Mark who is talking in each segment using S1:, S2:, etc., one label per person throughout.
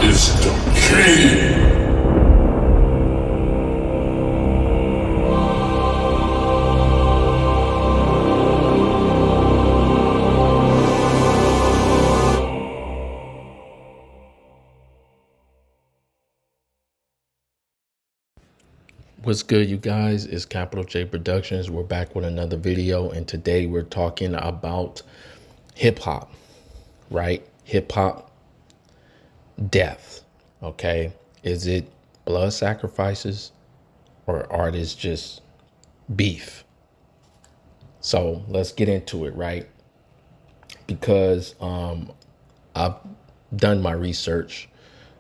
S1: is the king.
S2: What's good, you guys? It's Capital J Productions. We're back with another video, and today we're talking about hip hop, right? Hip hop death. Okay. Is it blood sacrifices or art is just beef? So let's get into it, right? Because I've done my research.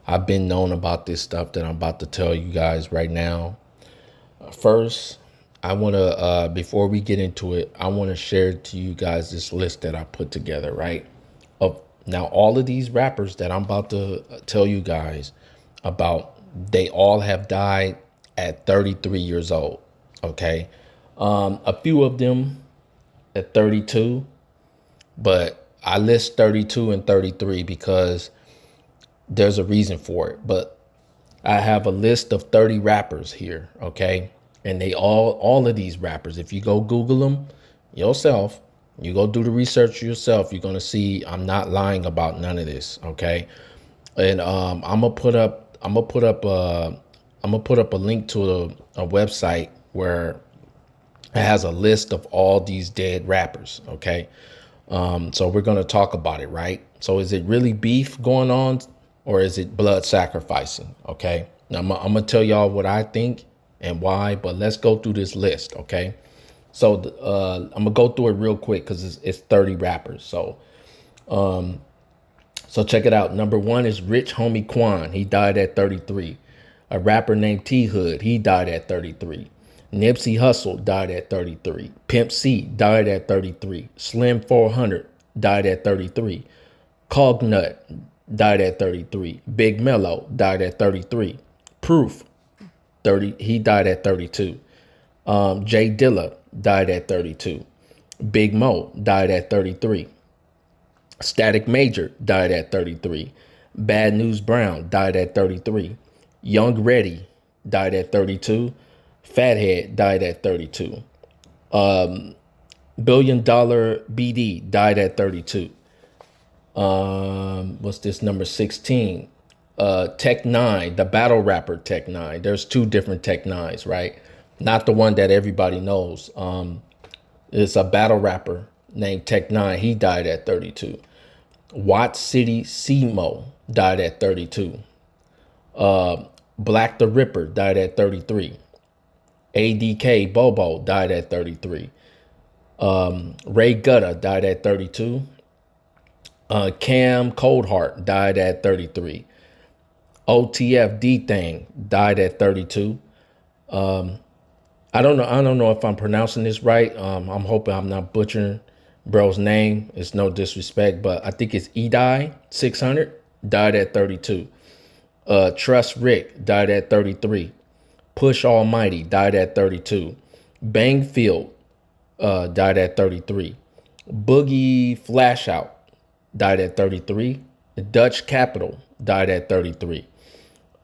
S2: I've been known about this stuff that I'm about to tell you guys right now. First, I want to, before we get into it, I want to share to you guys this list that I put together, right? Of now, all of these rappers that I'm about to tell you guys about, they all have died at 33 years old. Okay. A few of them at 32, but I list 32 and 33 because there's a reason for it. But I have a list of 30 rappers here, okay? And they all of these rappers, if you go Google them yourself, you go do the research yourself, you're gonna see I'm not lying about none of this, okay? And I'm gonna put up a link to a website where it has a list of all these dead rappers, okay? So we're gonna talk about it, right? So is it really beef going on, or is it blood sacrificing? Okay. Now I'm gonna tell y'all what I think and why, but let's go through this list. Okay. So I'm gonna go through it real quick because it's 30 rappers. So check it out. Number one is Rich Homie Quan. He died at 33. A rapper named T Hood. He died at 33. Nipsey Hussle died at 33. Pimp C died at 33. Slim 400 died at 33. Cognut died at 33. Big Mello died at 33. Proof, he died at 32. Jay Dilla died at 32. Big Mo died at 33. Static Major died at 33. Bad News Brown died at 33. Young Reddy died at 32. Fathead died at 32. Billion Dollar BD died at 32. What's this, number 16? Tech Nine, the battle rapper Tech Nine. There's two different Tech Nines, right? Not the one that everybody knows. It's a battle rapper named Tech Nine. He died at 32. Watt City Simo died at 32. Black the Ripper died at 33. ADK Bobo died at 33. Ray Gutta died at 32. Cam Coldheart died at 33. OTF D-Thing died at 32. I don't know if I'm pronouncing this right. I'm hoping I'm not butchering bro's name. It's no disrespect, but I think it's Edie 600 died at 32. Trust Rick died at 33. Push Almighty died at 32. Bangfield died at 33. Boogie Flashout died at 33. Dutch Capital died at 33.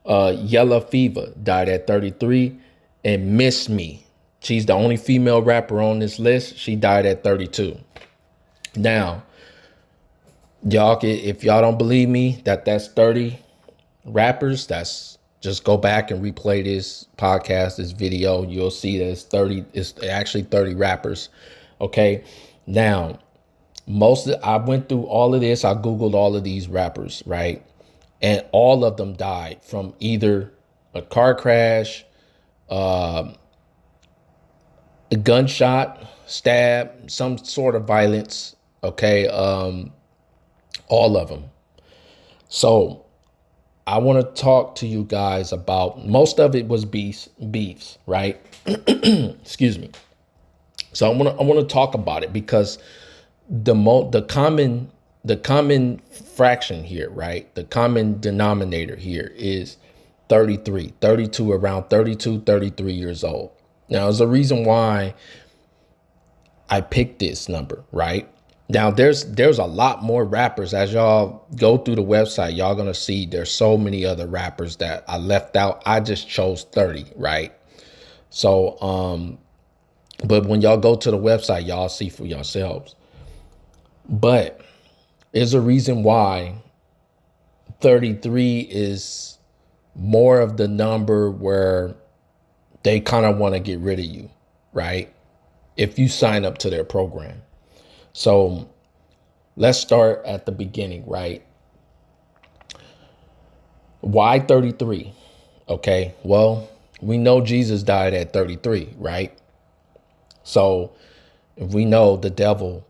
S2: Yellow Fever died at 33. And Miss Me, she's the only female rapper on this list. She died at 32. Now, y'all, if y'all don't believe me that that's 30 rappers, that's just go back and replay this podcast, this video. You'll see that it's actually 30 rappers. Okay. Now, I went through all of this. I Googled all of these rappers, right? And all of them died from either a car crash, a gunshot, stab, some sort of violence. Okay. All of them. So I want to talk to you guys about, most of it was beefs, right? Excuse me. So I want to talk about it because the common fraction here, right? The common denominator here is 33, 32, around 32, 33 years old. Now, there's a reason why I picked this number, right? Now there's a lot more rappers. As y'all go through the website, y'all gonna see there's so many other rappers that I left out. I just chose 30, right? So but when y'all go to the website, y'all see for yourselves. But there's a reason why 33 is more of the number where they kind of want to get rid of you, right? If you sign up to their program. So let's start at the beginning, right? Why 33? Okay, well, we know Jesus died at 33, right? So if we know the devil,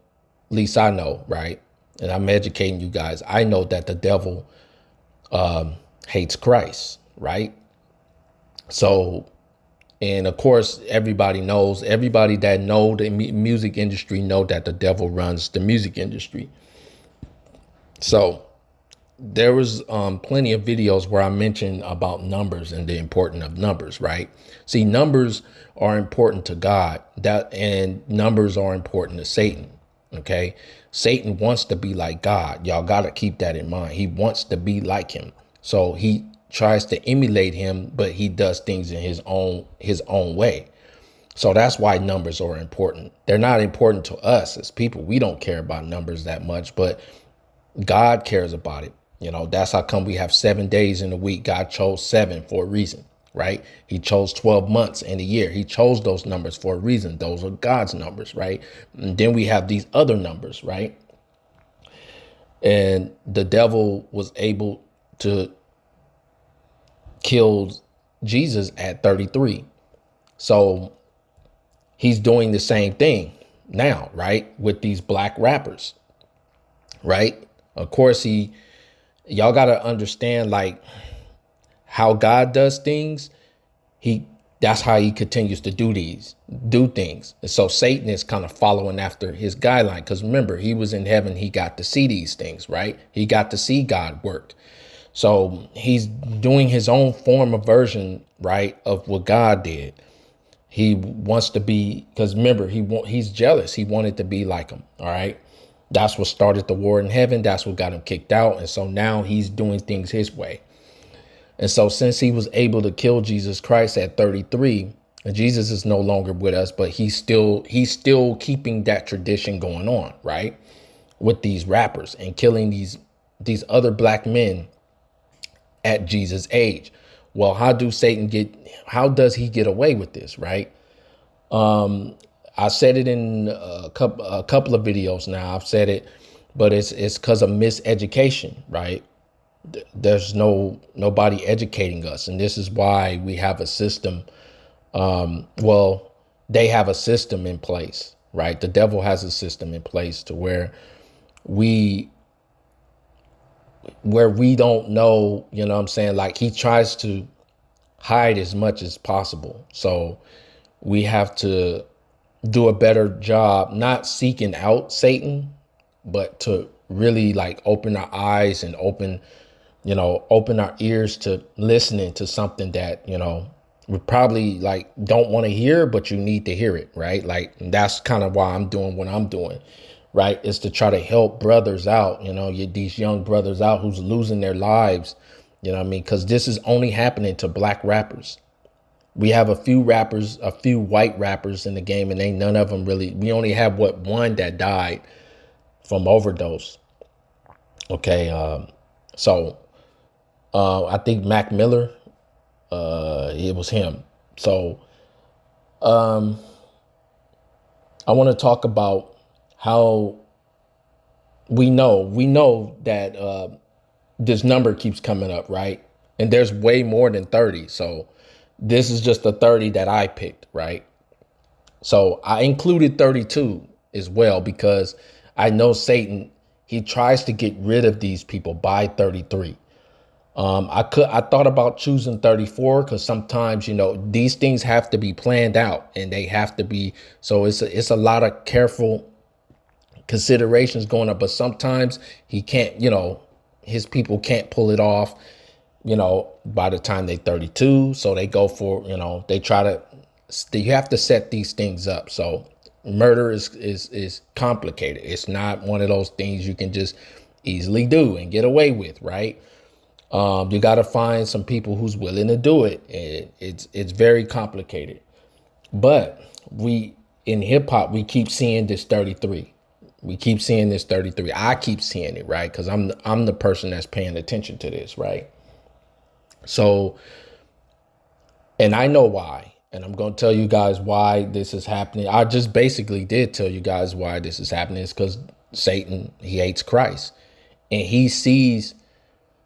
S2: at least I know, right? And I'm educating you guys. I know that the devil hates Christ, right? So, and of course, everybody knows, everybody that know the music industry know that the devil runs the music industry. So there was plenty of videos where I mentioned about numbers and the importance of numbers, right? See, numbers are important to God, and numbers are important to Satan. Okay. Satan wants to be like God. Y'all got to keep that in mind. He wants to be like him. So he tries to emulate him, but he does things in his own way. So that's why numbers are important. They're not important to us as people. We don't care about numbers that much, but God cares about it. You know, that's how come we have 7 days in a week. God chose 7 for a reason, right? He chose 12 months in a year. He chose those numbers for a reason. Those are God's numbers, right? And then we have these other numbers, right? And the devil was able to kill Jesus at 33. So he's doing the same thing now, right? With these black rappers, right? Of course, y'all got to understand like how God does things. That's how he continues to do things. And so Satan is kind of following after his guideline. Because remember, he was in heaven. He got to see these things, right? He got to see God work. So he's doing his own form of version, right, of what God did. He wants to be, because remember, he's jealous. He wanted to be like him. All right. That's what started the war in heaven. That's what got him kicked out. And so now he's doing things his way. And so since he was able to kill Jesus Christ at 33, and Jesus is no longer with us, but he's still keeping that tradition going on, right? With these rappers and killing these other black men at Jesus' age. Well, how does he get away with this, right? I said it in a couple of videos now. I've said it, but it's because of miseducation, right? There's nobody educating us, and this is why we have a system. Well, they have a system in place, right? The devil has a system in place to where we don't know, you know what I'm saying? Like he tries to hide as much as possible. So we have to do a better job, not seeking out Satan, but to really like open our eyes and open our ears to listening to something that, we probably like don't want to hear, but you need to hear it, right? Like that's kind of why I'm doing what I'm doing, right? Is to try to help brothers out, these young brothers out who's losing their lives, you know what I mean? Because this is only happening to black rappers. We have a few white rappers in the game, and ain't none of them really. We only have one that died from overdose. Okay, so I think Mac Miller, it was him. So I want to talk about how we know that this number keeps coming up, right? And there's way more than 30. So this is just the 30 that I picked, right? So I included 32 as well because I know Satan, he tries to get rid of these people by 33. I thought about choosing 34 because sometimes, these things have to be planned out and they have to be. So it's a lot of careful considerations going up, but sometimes he can't, his people can't pull it off, by the time they 32. So they go for, you have to set these things up. So, Murder is complicated. It's not one of those things you can just easily do and get away with, right? You got to find some people who's willing to do it. It's very complicated. But we in hip hop, we keep seeing this 33. We keep seeing this 33. I keep seeing it, right? Because I'm the person that's paying attention to this, right? So, and I know why. And I'm going to tell you guys why this is happening. I just basically did tell you guys why this is happening. It's because Satan, he hates Christ. And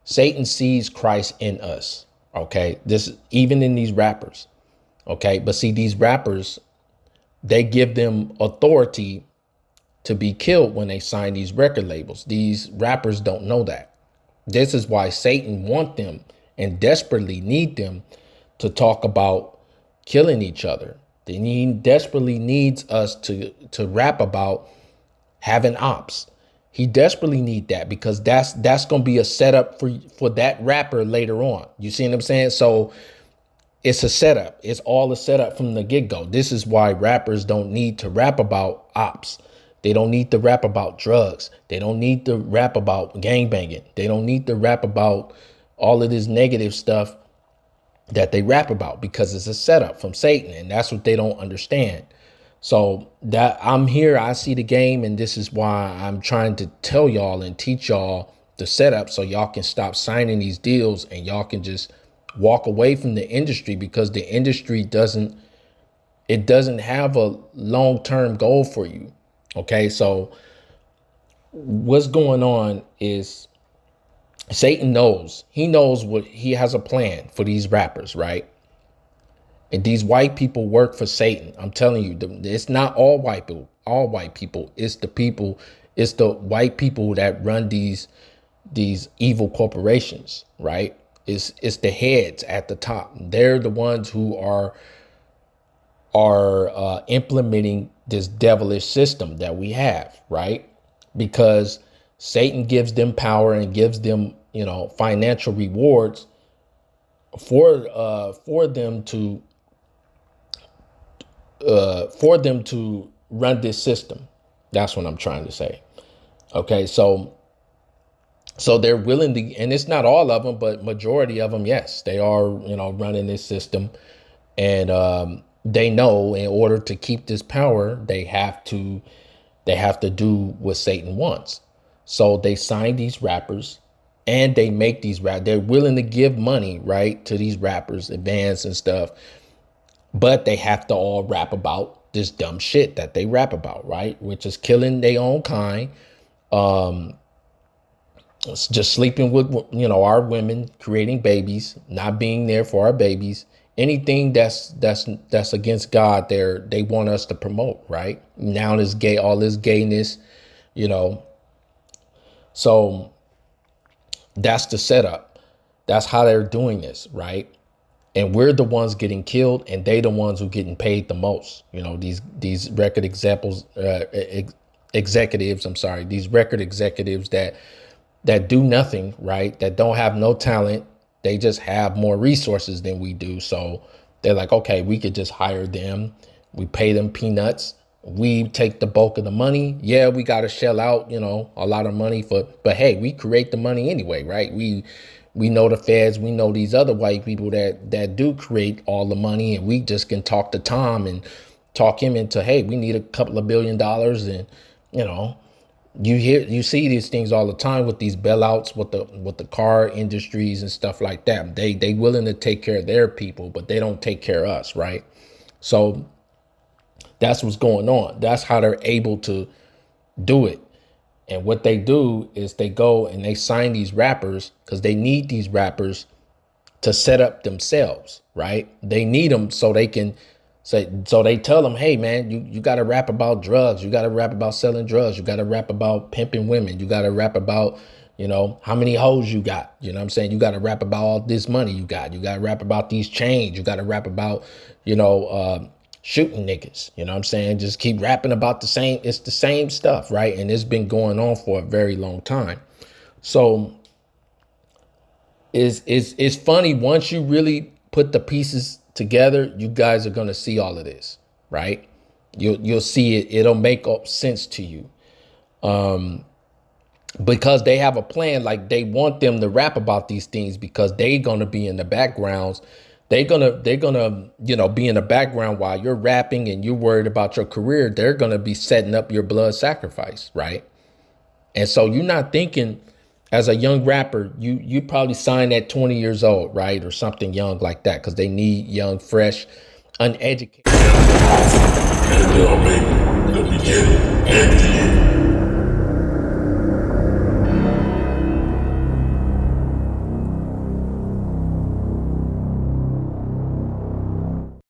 S2: Satan sees Christ in us. Okay. This, even in these rappers. Okay. But see, these rappers, they give them authority to be killed when they sign these record labels. These rappers don't know that. This is why Satan want them and desperately need them to talk about killing each other. Desperately needs us to rap about having ops. He desperately need that because that's gonna be a setup for that rapper later on. You see what I'm saying? So it's a setup. It's all a setup from the get-go. This is why rappers don't need to rap about ops. They don't need to rap about drugs. They don't need to rap about gangbanging. They don't need to rap about all of this negative stuff that they rap about because it's a setup from Satan, and that's what they don't understand. So that I'm here, I see the game, and this is why I'm trying to tell y'all and teach y'all the setup so y'all can stop signing these deals and y'all can just walk away from the industry, because the industry doesn't have a long-term goal for you. Okay, so what's going on is Satan knows. He knows what he has a plan for these rappers, right? And these white people work for Satan. I'm telling you, it's not all white people. All white people. It's the people. It's the white people that run these evil corporations, right? It's the heads at the top. They're the ones who are implementing this devilish system that we have, right? Because Satan gives them power and gives them, financial rewards for them to run this system. That's what I'm trying to say. Okay, so they're willing to, and it's not all of them, but majority of them, yes, they are, running this system, and they know in order to keep this power, they have to do what Satan wants. So they sign these rappers and they make these they're willing to give money, right, to these rappers, advance and stuff, but they have to all rap about this dumb shit that they rap about, right? Which is killing their own kind, just sleeping with, our women, creating babies, not being there for our babies. Anything that's against God, they want us to promote, right? Now this gay, all this gayness, so that's the setup. That's how they're doing this, right? And we're the ones getting killed, and they the ones who getting paid the most. These record executives. I'm sorry, these record executives that do nothing, right? That don't have no talent. They just have more resources than we do. So they're like, okay, we could just hire them. We pay them peanuts. We take the bulk of the money. Yeah, we got to shell out, a lot of money but hey, we create the money anyway, right? We know the feds, we know these other white people that do create all the money, and we just can talk to Tom and talk him into, hey, we need a couple of $1 billion. And, you see these things all the time with these bailouts with the car industries and stuff like that. They willing to take care of their people, but they don't take care of us, right? So that's what's going on. That's how they're able to do it. And what they do is they go and they sign these rappers because they need these rappers to set up themselves, right? They need them so they can say, so they tell them, hey man, you got to rap about drugs. You got to rap about selling drugs. You got to rap about pimping women. You got to rap about, how many hoes you got. You know what I'm saying? You got to rap about all this money you got. You got to rap about these chains. You got to rap about, shooting niggas. You know what I'm saying? Just keep rapping about the same. It's the same stuff, right? And it's been going on for a very long time. So it's funny, once you really put the pieces together, you guys are going to see all of this, right? You'll see it. It'll make sense to you. Because they have a plan. Like, they want them to rap about these things because they're gonna be in the backgrounds. They're gonna be in the background while you're rapping and you're worried about your career. They're gonna be setting up your blood sacrifice, right? And so you're not thinking, as a young rapper, you probably signed at 20 years old, right? Or something young like that, because they need young, fresh, uneducated.
S1: And they'll make the beginning and the end.